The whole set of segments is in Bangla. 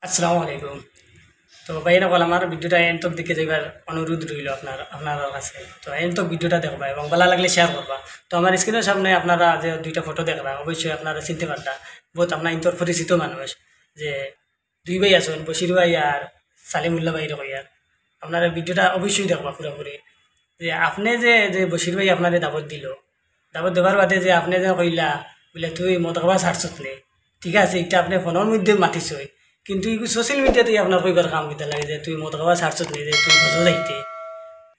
আসসালামু আলাইকুম। তো ভাইরা বল আমার ভিডিওটা এন তক দিকে যাইবার অনুরোধ রইল আপনার কাছে। তো এন তক ভিডিওটা দেখবা এবং ভালো লাগলে শেয়ার করবা। তো আমার স্ক্রিনের সামনে আপনারা যে দুইটা ফটো দেখবা অবশ্যই আপনারা চিনতে পারতা। বহুত আপনার ইন্তর পরিচিত মানুষ যে দুই ভাই আছেন, বশির ভাই আর সালিমুল্লাহ ভাই রকইয়ার। আপনারা ভিডিওটা অবশ্যই দেখবা পুরোপুরি। যে আপনি যে যে বশির ভাই আপনারে দাবত দিল, দাবত দেওয়ার বাদে যে আপনি যে কইলা বলে তুই মদ খাবার ছাড়ছত নে, ঠিক আছে এটা আপনি ফোনের মধ্যে মাতিছই, কিন্তু এই সোশ্যাল মিডিয়াতেই আপনার কইবার কাম কিতা লাগে যে তুই মদ খাবার ছাড়ছত নে, যে তুই বজো যাইতে।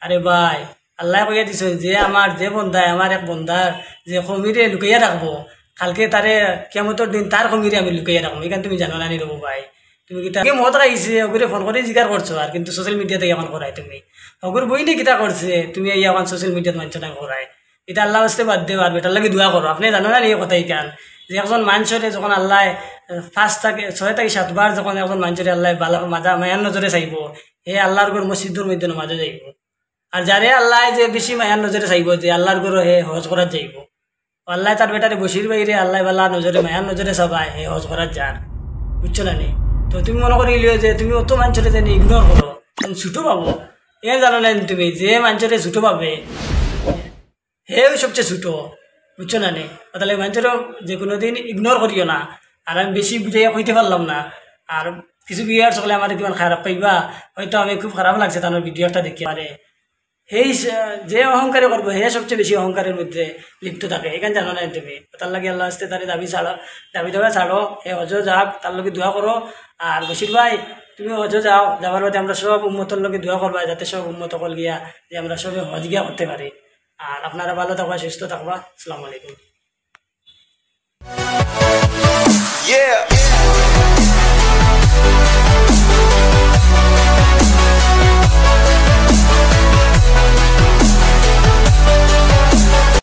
আরে ভাই, আল্লাহ কইয়া দিছ যে আমার যে বন্ধায় আমার এক বন্ধার যে কমিরে লুকাইয়া রাখবো, কালকে তারে কেমতর দিন তার কমিরে আমি লুকাইয়া রাখবো, এখান তুমি জানো না নি রবো ভাই। তুমি কিতা মদ খাইছে ওগুলো ফোন করে জিজ্ঞাসা করছো, আর কিন্তু সোশ্যাল মিডিয়াতে এখন করাই তুমি ওগুলো বই নিয়ে কিতা করছে, তুমি এই এখন সোশ্যাল মিডিয়াত মানছো না করাই। এটা আল্লাহ আসতে বাদ দেও আর বেটার লাগে দোয়া করো। আপনি জানো না এই কথা কান যে একজন মানুষরে যখন আল্লাহ 5 থেকে 6 থেকে 7 বার যখন একজন মানুষের আল্লাহ বালা মাজা মায়ার নজরে চাইব, হে আল্লাহর ঘর মসজিদের মধ্যে মাঝে যাইব। আর যারে আল্লাহ যে বেশি মায়ার নজরে চাইব যে আল্লাহর ঘর হে হজ করার যাইব, আল্লাহ তার বেটারে বসির বাইরে আল্লাহ বাল্লাহ নজরে মায়ার নজরে চাবায় হে হজ করার যার। বুঝছো না নি? তো তুমি মনে করি যে তুমি অত মানুষরে যেন ইগনোর করো, তুমি ছুটো পাবো। এ জানো না তুমি যে মানুষরে ছুটো পাবে হে সবচেয়ে ছোটো। বুঝছো না নে? তাহলে মানুষেরও যে কোনো দিন ইগনোর করিও না। আর আমি বেশি বুঝাইয়া কইতে পারলাম না। আর কিছু বিয়ার সকলে আমার কিমান খারাপ পাইবা, হয়তো আমি খুব খারাপ লাগছে তার ভিডিওটা দেখি। মানে সেই যে অহংকারে করবো হে সবচেয়ে বেশি অহংকারের মধ্যে লিপ্ত থাকে, এখানে জানো না তুমি। তার লাগে আল্লাহ আসতে তারে দাবি দেওয়া ছাড়ো, হে হজ যাক, তার লগে দোয়া করো। আর বশির ভাই, তুমি হজ যাও, যাবার বাদে আমরা সব উম্মতর লগে দোয়া করবা যাতে সব উম্মত সকল গিয়া যে আমরা সবে হজ গিয়া করতে পারি। আর আপনারা ভালো থাকবা, সুস্থ থাকবা। আসসালামু আলাইকুম। Yeah.